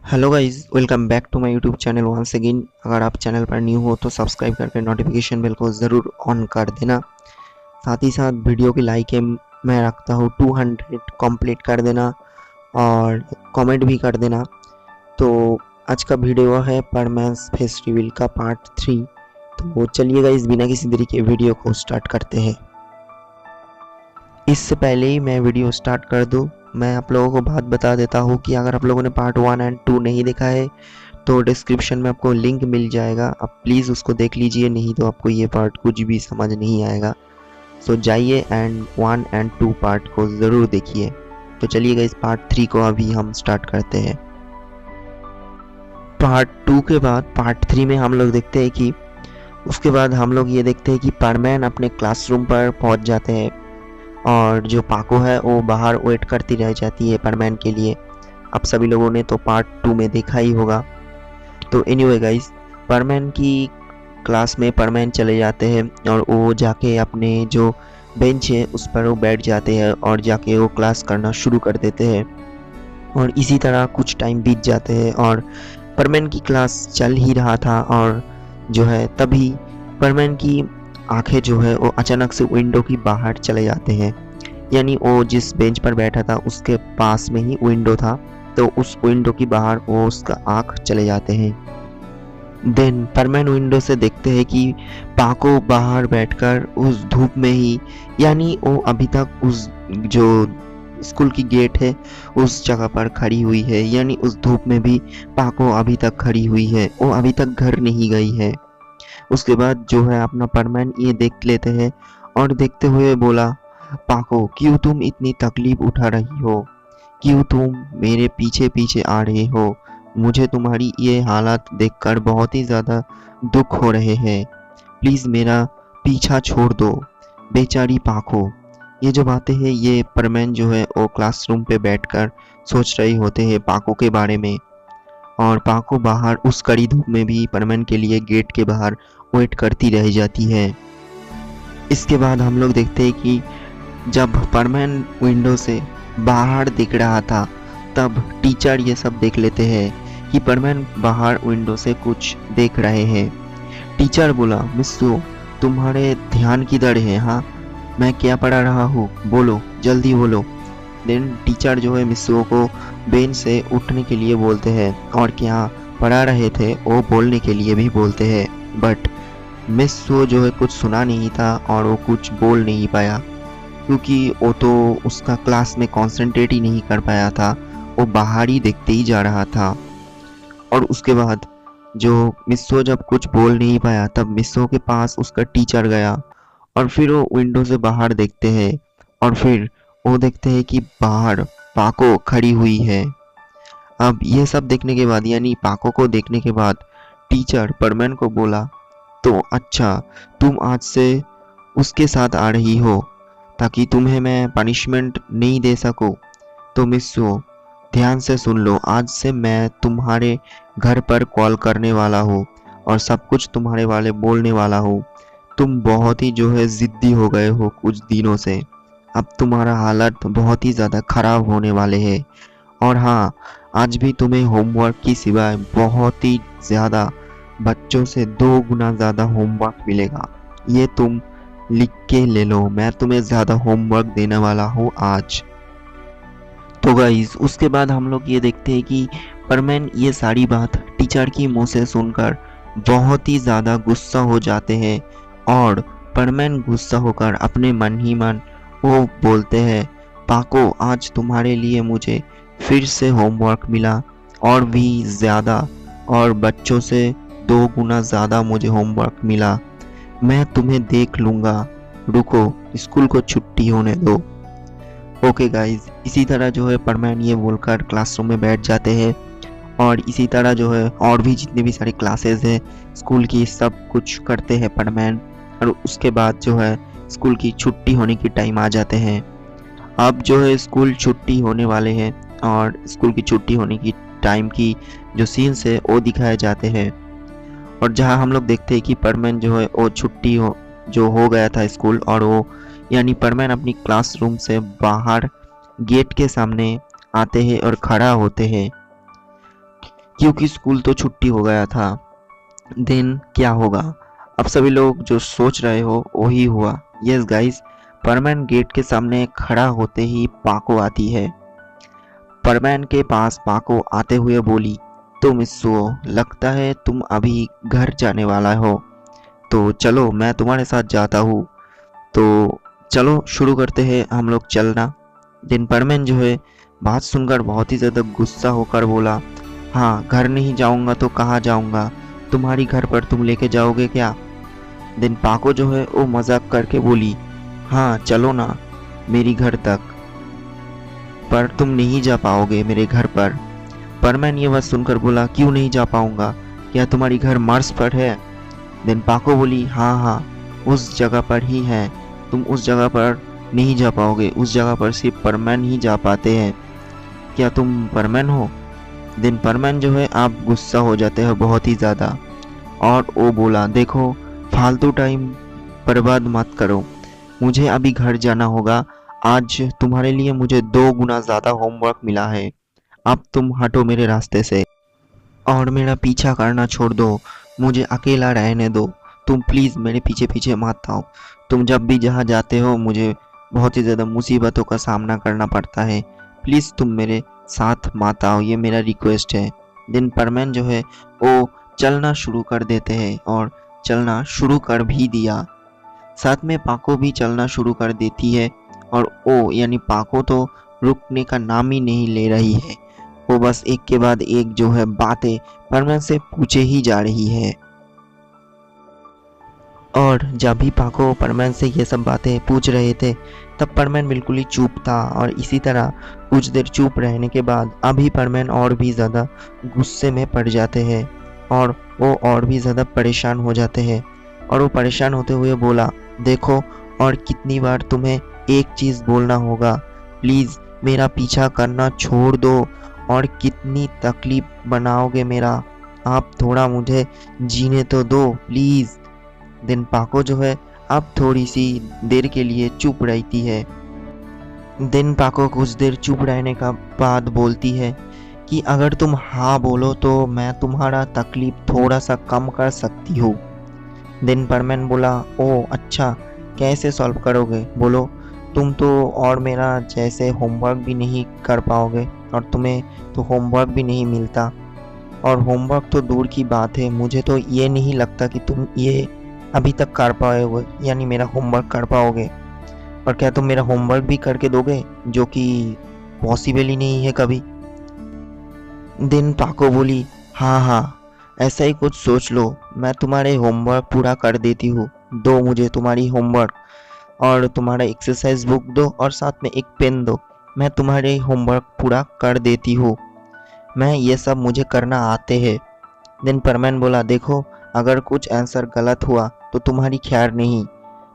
Hello guys, welcome back to my YouTube channel once again. अगर आप channel पर new हो तो सब्सक्राइब करके नोटिफिकेशन बेल को ज़रूर ऑन कर देना। साथ ही साथ वीडियो की लाइक है मैं रखता हूँ 200 कंप्लीट कर देना और कमेंट भी कर देना। तो आज का वीडियो है परमैंस फेस रिवील का पार्ट 3। तो चलिए गाइस, बिना किसी देरी के वीडियो को स्टार्ट करते हैं। इससे पहले ही मैं वीडियो स्टार्ट कर दूं, मैं आप लोगों को बात बता देता हूं कि अगर आप लोगों ने पार्ट 1 एंड 2 नहीं देखा है तो डिस्क्रिप्शन में आपको लिंक मिल जाएगा, आप प्लीज़ उसको देख लीजिए, नहीं तो आपको ये पार्ट कुछ भी समझ नहीं आएगा। सो जाइए एंड 1 एंड 2 पार्ट को ज़रूर देखिए। तो चलिए गाइस, पार्ट 3 को अभी हम स्टार्ट करते हैं। पार्ट 2 के बाद पार्ट 3 में हम लोग देखते हैं कि उसके बाद हम लोग ये देखते हैं कि परमैन अपने क्लासरूम पर पहुंच जाते हैं और जो पाको है वो बाहर वेट करती रह जाती है परमैन के लिए। आप सभी लोगों ने तो पार्ट 2 में देखा ही होगा। तो एनीवे गाइस, परमैन की क्लास में परमैन चले जाते हैं और वो जाके अपने जो बेंच है उस पर वो बैठ जाते हैं और जाके वो क्लास करना शुरू कर देते हैं। और इसी तरह कुछ टाइम बीत जाते हैं और परमैन की क्लास चल ही रहा था और जो है तभी परमैन की आंखें जो है वो अचानक से विंडो की बाहर चले जाते हैं। यानी वो जिस बेंच पर बैठा था उसके पास में ही विंडो था, तो उस विंडो की बाहर वो उसका आंख चले जाते हैं। देन परमैन विंडो से देखते हैं कि पाको बाहर बैठकर उस धूप में ही, यानी वो अभी तक उस जो स्कूल की गेट है उस जगह पर खड़ी हुई है। यानी उस धूप में भी पाको अभी तक खड़ी हुई है, वो अभी तक घर नहीं गई है। उसके बाद जो है अपना परमैन ये देख लेते हैं और देखते हुए बोला, पाको क्यों तुम इतनी तकलीफ उठा रही हो, क्यों तुम मेरे पीछे पीछे आ रहे हो, मुझे तुम्हारी ये हालत देखकर बहुत ही ज़्यादा दुख हो रहे हैं, प्लीज़ मेरा पीछा छोड़ दो बेचारी पाको। ये जो बातें हैं ये परमैन जो है वो क्लासरूम पे बैठकर सोच रहे होते हैं पाको के बारे में। और पाको बाहर उस कड़ी धूप में भी परमैन के लिए गेट के बाहर वेट करती रह जाती है। इसके बाद हम लोग देखते हैं कि जब परमैन विंडो से बाहर दिख रहा था तब टीचर ये सब देख लेते हैं कि परमैन बाहर विंडो से कुछ देख रहे हैं। टीचर बोला, मिस्सू तुम्हारे ध्यान किधर है? हाँ, मैं क्या पढ़ा रहा हूँ, बोलो जल्दी बोलो। देन टीचर जो है मिस्सू को बेंच से उठने के लिए बोलते हैं और क्या पढ़ा रहे थे वो बोलने के लिए भी बोलते हैं, बट मिस्सू जो है कुछ सुना नहीं था और वो कुछ बोल नहीं पाया क्योंकि वो तो उसका क्लास में कंसंट्रेट ही नहीं कर पाया था, वो बाहर ही देखते ही जा रहा था। और उसके बाद जो मिस्सू जब कुछ बोल नहीं पाया तब मिस्सू के पास उसका टीचर गया और फिर वो विंडो से बाहर देखते हैं और फिर वो देखते हैं कि बाहर पाको खड़ी हुई है। अब ये सब देखने के बाद, यानी पाको को देखने के बाद टीचर परमैन को बोला, तो अच्छा तुम आज से उसके साथ आ रही हो ताकि तुम्हें मैं पनिशमेंट नहीं दे सकूं। तो मिस्सू ध्यान से सुन लो, आज से मैं तुम्हारे घर पर कॉल करने वाला हूँ और सब कुछ तुम्हारे वाले बोलने वाला हूँ। तुम बहुत ही जो है ज़िद्दी हो गए हो कुछ दिनों से, अब तुम्हारा हालत बहुत ही ज़्यादा ख़राब होने वाले हैं। और हाँ, आज भी तुम्हें होमवर्क की सिवाय बहुत ही ज़्यादा बच्चों से 2 गुना ज़्यादा होमवर्क मिलेगा, ये तुम लिख के ले लो, मैं तुम्हें ज़्यादा होमवर्क देने वाला हूँ आज। तो गाइस, उसके बाद हम लोग ये देखते हैं कि परमैन ये सारी बात टीचर की मुंह से सुनकर बहुत ही ज़्यादा गुस्सा हो जाते हैं और परमैन गुस्सा होकर अपने मन ही मन वो बोलते हैं, पाको आज तुम्हारे लिए मुझे फिर से होमवर्क मिला और भी ज़्यादा, और बच्चों से 2 गुना ज़्यादा मुझे होमवर्क मिला, मैं तुम्हें देख लूँगा, रुको स्कूल को छुट्टी होने दो। ओके गाइज, इसी तरह जो है परमैन ये बोलकर क्लासरूम में बैठ जाते हैं और इसी तरह जो है और भी जितनी भी सारी क्लासेस हैं स्कूल की सब कुछ करते हैं परमैन। और उसके बाद जो है स्कूल की छुट्टी होने की टाइम आ जाते हैं। अब जो है स्कूल छुट्टी होने वाले हैं और स्कूल की छुट्टी होने की टाइम की जो सीन्स है वो दिखाए जाते हैं और जहां हम लोग देखते हैं कि परमैन जो है वो छुट्टी जो हो गया था स्कूल, और वो यानी परमैन अपनी क्लासरूम से बाहर गेट के सामने आते हैं और खड़ा होते हैं। क्योंकि स्कूल तो छुट्टी हो गया था। दिन क्या होगा? अब सभी लोग जो सोच रहे हो वही हुआ। यस गाइस, परमैन गेट के सामने खड़ा होते ही पाको आती है। परमैन के पास पाको आते हुए बोली, तुम इस्सुओ, लगता है तुम अभी घर जाने वाला हो, तो चलो मैं तुम्हारे साथ जाता हूँ। तो चलो शुरू करते हैं हम लोग चलना। दिन परमैन जो है बात सुनकर बहुत ही ज़्यादा गुस्सा होकर बोला, हाँ घर नहीं जाऊँगा तो कहाँ जाऊँगा? तुम्हारी घर पर तुम लेके जाओगे क्या? दिन पाको जो है वो मजाक करके बोली, हाँ चलो ना मेरी घर तक, पर तुम नहीं जा पाओगे मेरे घर पर। परमैन ये बात सुनकर बोला, क्यों नहीं जा पाऊंगा? क्या तुम्हारी घर मार्स पर है? देन पाको बोली, हाँ हाँ उस जगह पर ही है, तुम उस जगह पर नहीं जा पाओगे, उस जगह पर सिर्फ परमैन ही जा पाते हैं। क्या तुम परमैन हो? देन परमैन जो है आप गुस्सा हो जाते हो बहुत ही ज़्यादा, और वो बोला, देखो फालतू टाइम बर्बाद मत करो, मुझे अभी घर जाना होगा। आज तुम्हारे लिए मुझे 2 गुना ज़्यादा होमवर्क मिला है। अब तुम हटो मेरे रास्ते से और मेरा पीछा करना छोड़ दो, मुझे अकेला रहने दो। तुम प्लीज़ मेरे पीछे पीछे मत आओ। तुम जब भी जहाँ जाते हो मुझे बहुत ही ज़्यादा मुसीबतों का सामना करना पड़ता है। प्लीज़ तुम मेरे साथ मत आओ, ये मेरा रिक्वेस्ट है। दिन परमैन जो है वो चलना शुरू कर देते हैं और चलना शुरू कर भी दिया। साथ में पाको भी चलना शुरू कर देती है और ओ यानी पाको तो रुकने का नाम ही नहीं ले रही है। वो बस एक के बाद एक जो है बातें परमैन से पूछे ही जा रही है। और जब भी पाको परमैन से ये सब बातें पूछ रहे थे तब परमैन बिल्कुल ही चुप था, और इसी तरह कुछ देर चुप रहने के बाद अभी परमैन और भी ज़्यादा गुस्से में पड़ जाते हैं और वो और भी ज़्यादा परेशान हो जाते हैं। और वो परेशान होते हुए बोला, देखो और कितनी बार तुम्हें एक चीज़ बोलना होगा, प्लीज़ मेरा पीछा करना छोड़ दो, और कितनी तकलीफ बनाओगे मेरा, आप थोड़ा मुझे जीने तो दो प्लीज़। दिन पाको जो है अब थोड़ी सी देर के लिए चुप रहती है। दिन पाको कुछ देर चुप रहने का बाद बोलती है कि अगर तुम हाँ बोलो तो मैं तुम्हारा तकलीफ थोड़ा सा कम कर सकती हूँ। दिन परमैन बोला, ओ अच्छा, कैसे सॉल्व करोगे बोलो? तुम तो और मेरा जैसे होमवर्क भी नहीं कर पाओगे, और तुम्हें तो होमवर्क भी नहीं मिलता, और होमवर्क तो दूर की बात है, मुझे तो ये नहीं लगता कि तुम ये अभी तक कर पाओगे, यानी मेरा होमवर्क कर पाओगे। और क्या तुम मेरा होमवर्क भी करके दोगे, जो कि पॉसिबल ही नहीं है कभी। दिन पाको बोली, हाँ हाँ ऐसा ही कुछ सोच लो, मैं तुम्हारे होमवर्क पूरा कर देती हूँ। दो मुझे तुम्हारी होमवर्क, और तुम्हारा एक्सरसाइज बुक दो, और साथ में एक पेन दो, मैं तुम्हारे होमवर्क पूरा कर देती हूँ। मैं ये सब मुझे करना आते हैं। दिन परमैन बोला, देखो अगर कुछ आंसर गलत हुआ तो तुम्हारी खैर नहीं।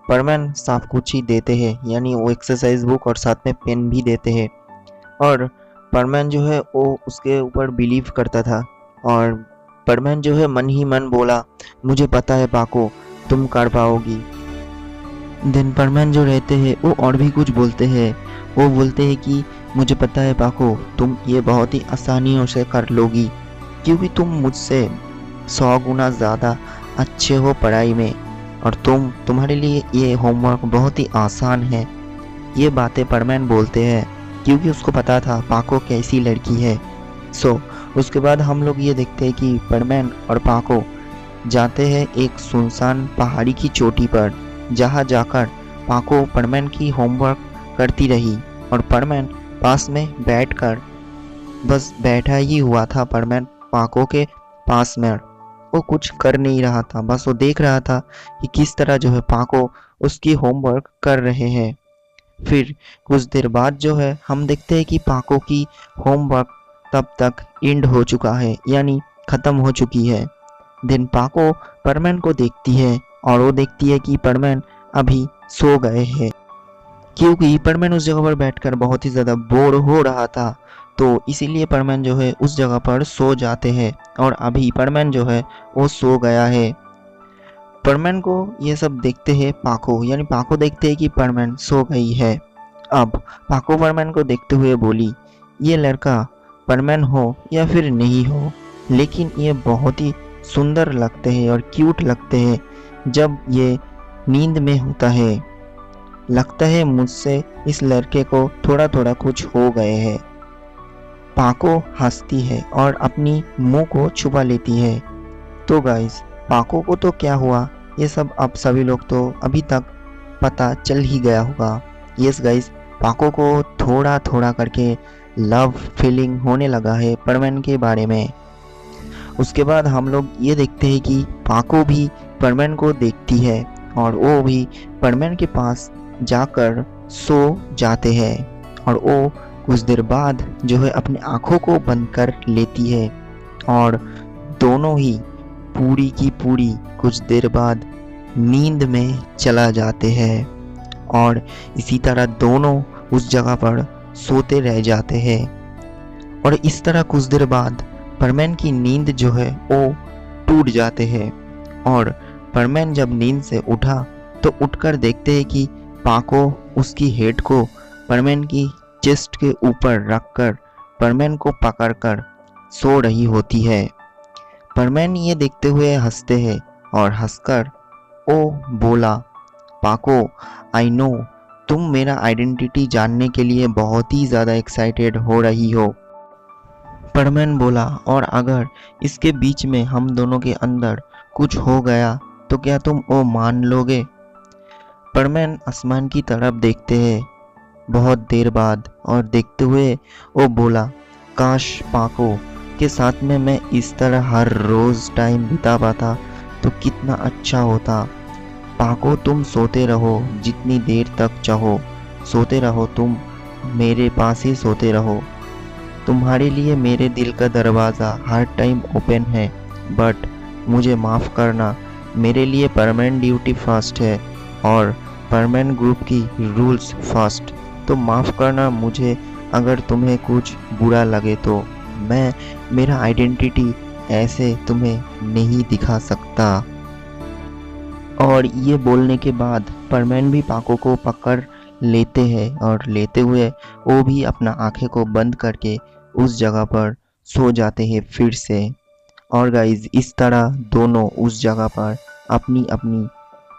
परमैन सब कुछ ही देते हैं, यानी वो एक्सरसाइज बुक और साथ में पेन भी देते हैं। और परमैन जो है वो उसके ऊपर बिलीव करता था, और परमैन जो है मन ही मन बोला, मुझे पता है पाको तुम कर पाओगी। दिन परमैन जो रहते हैं वो और भी कुछ बोलते हैं। वो बोलते हैं कि मुझे पता है पाको तुम ये बहुत ही आसानियों से कर लोगी, क्योंकि तुम मुझसे 100 गुना ज़्यादा अच्छे हो पढ़ाई में, और तुम्हारे लिए ये होमवर्क बहुत ही आसान है। ये बातें परमैन बोलते हैं क्योंकि उसको पता था पाको कैसी लड़की है। उसके बाद हम लोग ये देखते हैं कि परमैन और पाको जाते हैं एक सुनसान पहाड़ी की चोटी पर, जहाँ जाकर पाको परमैन की होमवर्क करती रही, और परमैन पास में बैठकर बस बैठा ही हुआ था। परमैन पाको के पास में वो कुछ कर नहीं रहा था, बस वो देख रहा था कि किस तरह जो है पाको उसकी होमवर्क कर रहे हैं। फिर कुछ देर बाद जो है हम देखते हैं कि पाको की होमवर्क तब तक एंड हो चुका है, यानी ख़त्म हो चुकी है। दिन पाको परमैन को देखती है और वो देखती है कि परमैन अभी सो गए हैं, क्योंकि परमैन उस जगह पर बैठकर बहुत ही ज़्यादा बोर हो रहा था, तो इसीलिए परमैन जो है उस जगह पर सो जाते हैं, और अभी परमैन जो है वो सो गया है। परमैन को ये सब देखते हैं पाको, यानी पाको देखते हैं कि परमैन सो गई है। अब पाको परमैन को देखते हुए बोली, ये लड़का परमैन हो या फिर नहीं हो, लेकिन ये बहुत ही सुंदर लगते हैं और क्यूट लगते हैं जब ये नींद में होता है। लगता है मुझसे इस लड़के को थोड़ा थोड़ा कुछ हो गए है। पाको हंसती है और अपनी मुंह को छुपा लेती है। तो गाइस, पाको को तो क्या हुआ ये सब अब सभी लोग तो अभी तक पता चल ही गया होगा। यस गाइस, पाको को थोड़ा थोड़ा करके लव फीलिंग होने लगा है परमैन के बारे में। उसके बाद हम लोग ये देखते हैं कि पाको भी परमैन को देखती है और वो भी परमैन के पास जाकर सो जाते हैं। और वो कुछ देर बाद जो है अपनी आंखों को बंद कर लेती है और दोनों ही पूरी की पूरी कुछ देर बाद नींद में चला जाते हैं। और इसी तरह दोनों उस जगह पर सोते रह जाते हैं। और इस तरह कुछ देर बाद परमैन की नींद जो है वो टूट जाते हैं। और परमैन जब नींद से उठा तो उठकर देखते हैं कि पाको उसकी हेड को परमैन की चेस्ट के ऊपर रखकर परमैन को पकड़कर सो रही होती है। परमैन ये देखते हुए हंसते हैं और हंसकर ओ बोला, पाको, आई नो तुम मेरा आइडेंटिटी जानने के लिए बहुत ही ज़्यादा एक्साइटेड हो रही हो। परमैन बोला, और अगर इसके बीच में हम दोनों के अंदर कुछ हो गया तो क्या तुम वो मान लोगे? परमैन आसमान की तरफ देखते हैं बहुत देर बाद और देखते हुए वो बोला, काश पाको के साथ में मैं इस तरह हर रोज़ टाइम बिता पाता तो कितना अच्छा होता। पाको, तुम सोते रहो जितनी देर तक चाहो, सोते रहो, तुम मेरे पास ही सोते रहो। तुम्हारे लिए मेरे दिल का दरवाज़ा हर टाइम ओपन है। बट मुझे माफ़ करना, मेरे लिए परमानेंट ड्यूटी फर्स्ट है और परमानेंट ग्रुप की रूल्स फर्स्ट। तो माफ़ करना मुझे अगर तुम्हें कुछ बुरा लगे तो। मैं मेरा आइडेंटिटी ऐसे तुम्हें नहीं दिखा सकता। और ये बोलने के बाद परमैन भी पाको को पकड़ लेते हैं और लेते हुए वो भी अपना आंखें को बंद करके उस जगह पर सो जाते हैं फिर से। और गाइज, इस तरह दोनों उस जगह पर अपनी अपनी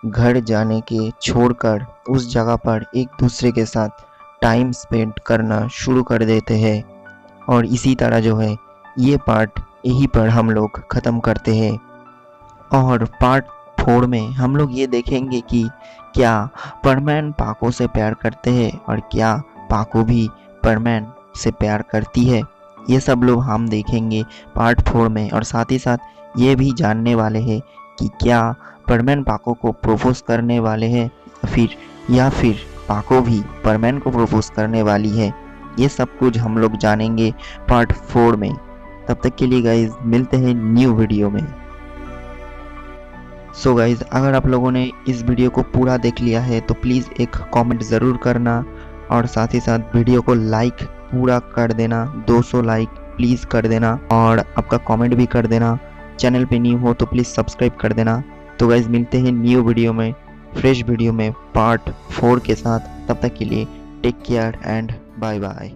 घर जाने के छोड़कर उस जगह पर एक दूसरे के साथ टाइम स्पेंड करना शुरू कर देते हैं। और इसी तरह जो है ये पार्ट यहीं पर हम लोग ख़त्म करते हैं। और पार्ट 4 में हम लोग ये देखेंगे कि क्या परमैन पाको से प्यार करते हैं और क्या पाको भी परमैन से प्यार करती है। ये सब लोग हम देखेंगे पार्ट 4 में। और साथ ही साथ ये भी जानने वाले हैं कि क्या परमैन पाको को प्रपोज करने वाले हैं या फिर पाको भी परमैन को प्रपोज करने वाली है। ये सब कुछ हम लोग जानेंगे पार्ट 4 में। तब तक के लिए गाइज मिलते हैं न्यू वीडियो में। सो गाइज, अगर आप लोगों ने इस वीडियो को पूरा देख लिया है तो प्लीज़ एक कमेंट ज़रूर करना और साथ ही साथ वीडियो को लाइक पूरा कर देना। 200 लाइक प्लीज़ कर देना और आपका कमेंट भी कर देना। चैनल पे न्यू हो तो प्लीज़ सब्सक्राइब कर देना। तो गाइज मिलते हैं न्यू वीडियो में, फ्रेश वीडियो में पार्ट 4 के साथ। तब तक के लिए take care and bye bye.